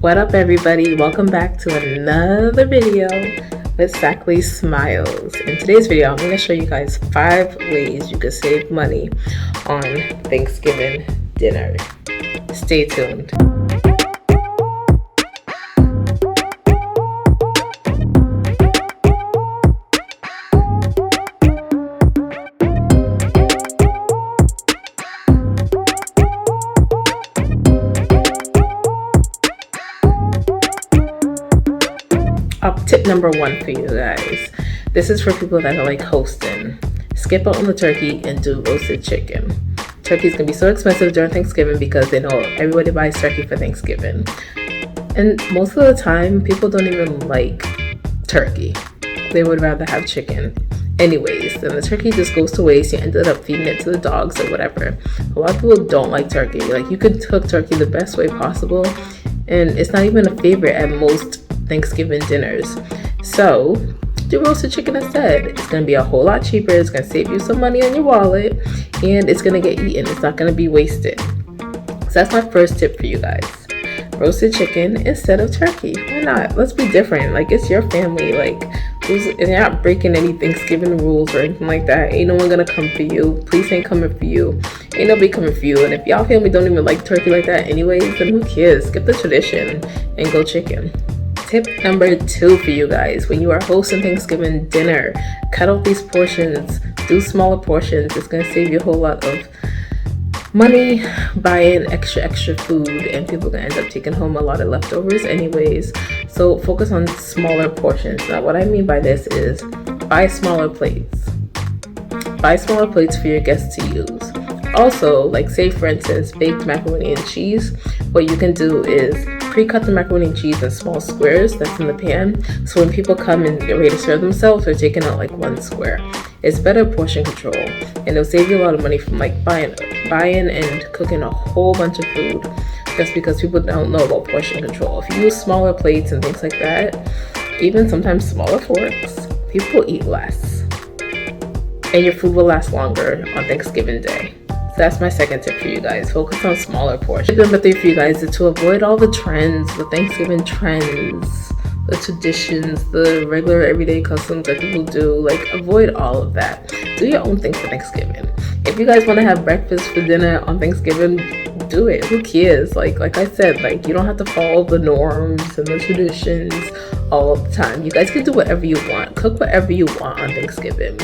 What up, everybody? Welcome back to another video with saklesmiles. In today's video, I'm going to show you guys 5 ways you can save money on Thanksgiving dinner. Stay tuned. Tip number 1 for you guys. This is for people that are like hosting. Skip out on the turkey and do roasted chicken. Turkey's gonna be so expensive during Thanksgiving because they know everybody buys turkey for Thanksgiving. And most of the time, people don't even like turkey. They would rather have chicken. Anyways, then the turkey just goes to waste. You ended up feeding it to the dogs or whatever. A lot of people don't like turkey. Like, you could cook turkey the best way possible, and it's not even a favorite at most Thanksgiving dinners. So do roasted chicken instead. It's going to be a whole lot cheaper. It's going to save you some money on your wallet, and it's going to get eaten. It's not going to be wasted. So that's my first tip for you guys. Roasted chicken instead of turkey. Why not? Let's be different. Like, it's your family. Like, you're not breaking any Thanksgiving rules or anything like that. Ain't no one gonna come for you. Police ain't coming for you. Ain't nobody coming for you. And if y'all family don't even like turkey like that anyways, then who cares? Skip the tradition and go chicken. Tip number 2 for you guys. When you are hosting Thanksgiving dinner, cut out these portions. Do smaller portions. It's going to save you a whole lot of money buying extra food, and people are going to end up taking home a lot of leftovers anyways. So focus on smaller portions. Now, what I mean by this is buy smaller plates. Buy smaller plates for your guests to use. Also, like, say for instance, baked macaroni and cheese. What you can do is pre-cut the macaroni and cheese in small squares that's in the pan, so when people come and get ready to serve themselves, they're taking out like 1 square. It's better portion control, and it'll save you a lot of money from like buying and cooking a whole bunch of food just because people don't know about portion control. If you use smaller plates and things like that, even sometimes smaller forks, people will eat less, and your food will last longer on Thanksgiving Day. So that's my second tip for you guys. Focus on smaller portions. Tip number 3 for you guys is to avoid all the trends, the Thanksgiving trends, the traditions, the regular everyday customs that people do. Like, avoid all of that. Do your own thing for Thanksgiving. If you guys want to have breakfast for dinner on Thanksgiving, do it. Who cares? Like I said, like, you don't have to follow the norms and the traditions all of the time. You guys can do whatever you want. Cook whatever you want on Thanksgiving.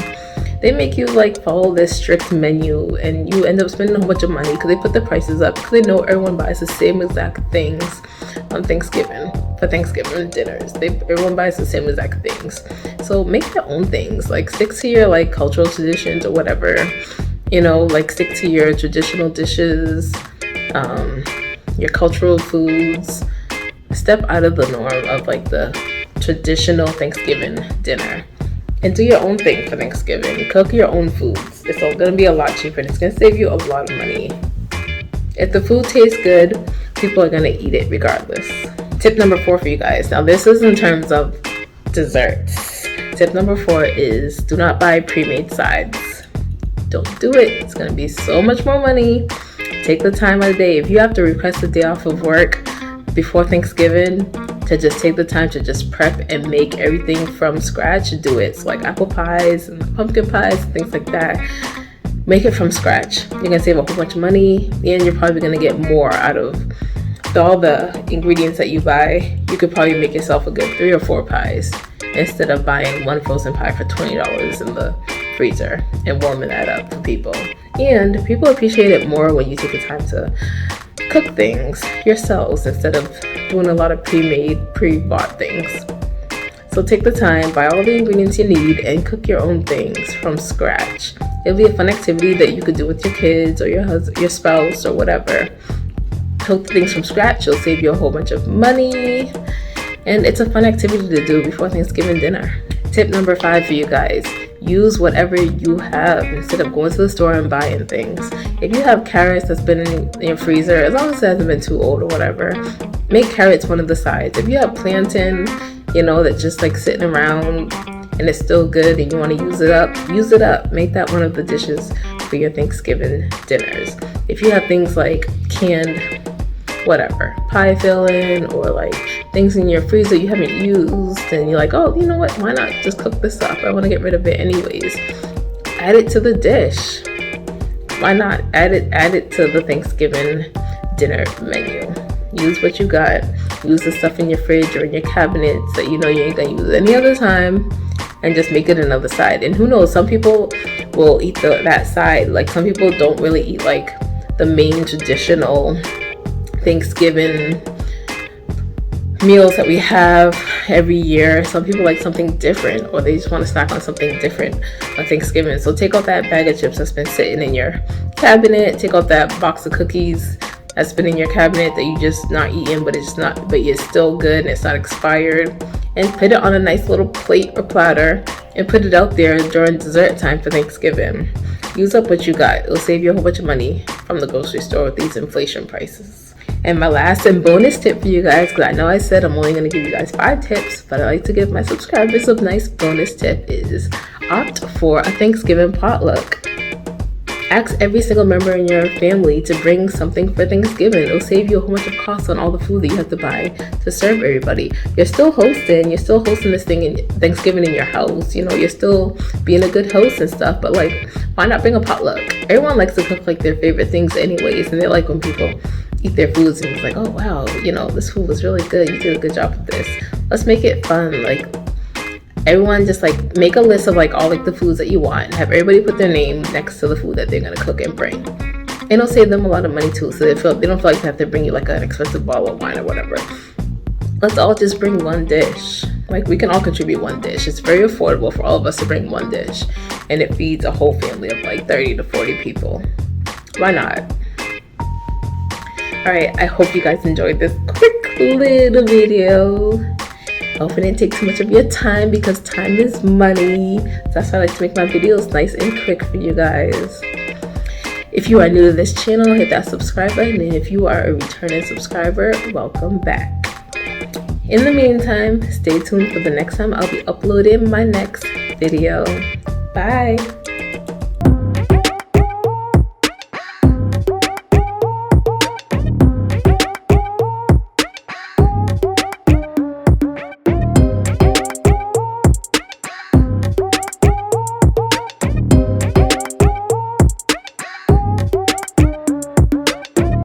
They make you like follow this strict menu, and you end up spending a whole bunch of money because they put the prices up because they know everyone buys the same exact things on Thanksgiving for Thanksgiving dinners. Everyone buys the same exact things. So make your own things. Like, stick to your like cultural traditions or whatever. You know, like, stick to your traditional dishes, your cultural foods. Step out of the norm of like the traditional Thanksgiving dinner. And do your own thing for Thanksgiving. Cook your own foods. It's all going to be a lot cheaper, and it's going to save you a lot of money. If the food tastes good, people are going to eat it regardless. Tip number 4 for you guys. Now, this is in terms of desserts. Tip number 4 is do not buy pre-made sides. Don't do it. It's going to be so much more money. Take the time of the day. If you have to request a day off of work before Thanksgiving, to just take the time to just prep and make everything from scratch, do it. So like apple pies and pumpkin pies and things like that, make it from scratch. You're gonna save a whole bunch of money, and you're probably gonna get more out of all the ingredients that you buy. You could probably make yourself a good 3 or 4 pies instead of buying 1 frozen pie for $20 in the freezer and warming that up for people. And people appreciate it more when you take the time to cook things yourselves instead of doing a lot of pre-bought things. So take the time, buy all the ingredients you need, and cook your own things from scratch. It'll be a fun activity that you could do with your kids or your spouse or whatever. Cook things from scratch. It'll save you a whole bunch of money, and it's a fun activity to do before Thanksgiving dinner. Tip number 5 for you guys. Use whatever you have instead of going to the store and buying things. If you have carrots that's been in your freezer, as long as it hasn't been too old or whatever, make carrots one of the sides. If you have plantain, you know, that's just like sitting around and it's still good and you want to use it up. Make that one of the dishes for your Thanksgiving dinners. If you have things like canned whatever, pie filling, or like things in your freezer you haven't used, and you're like, oh, you know what, why not just cook this up? I want to get rid of it anyways. Add it to the dish. Why not add it to the Thanksgiving dinner menu? Use what you got. Use the stuff in your fridge or in your cabinets that you know you ain't gonna use any other time, and just make it another side. And who knows, some people will eat that side. Like, some people don't really eat like the main traditional Thanksgiving meals that we have every year. Some people like something different, or they just want to snack on something different on Thanksgiving. So take out that bag of chips that's been sitting in your cabinet. Take out that box of cookies that's been in your cabinet that you just not eating, but it's still good and it's not expired, and put it on a nice little plate or platter and put it out there during dessert time for Thanksgiving. Use up what you got. It'll save you a whole bunch of money from the grocery store with these inflation prices. And my last and bonus tip for you guys, because I know I said I'm only going to give you guys 5 tips, but I like to give my subscribers a nice bonus tip, is opt for a Thanksgiving potluck. Ask every single member in your family to bring something for Thanksgiving. It'll save you a whole bunch of costs on all the food that you have to buy to serve everybody. You're still hosting this thing in Thanksgiving in your house. You know, you're still being a good host and stuff, but like, why not bring a potluck? Everyone likes to cook like their favorite things anyways, and they like when people eat their foods and it's like, oh wow, you know, this food was really good. You did a good job with this. Let's make it fun. Like, everyone just like make a list of like all like the foods that you want, and have everybody put their name next to the food that they're gonna cook and bring. And it'll save them a lot of money too, so they don't feel like they have to bring you like an expensive bottle of wine or whatever. Let's all just bring one dish. Like, we can all contribute one dish. It's very affordable for all of us to bring one dish, and it feeds a whole family of like 30 to 40 people. Why not? All right, I hope you guys enjoyed this quick little video. I hope it didn't take too much of your time, because time is money. So that's why I like to make my videos nice and quick for you guys. If you are new to this channel, hit that subscribe button. And if you are a returning subscriber, welcome back. In the meantime, stay tuned for the next time I'll be uploading my next video. Bye.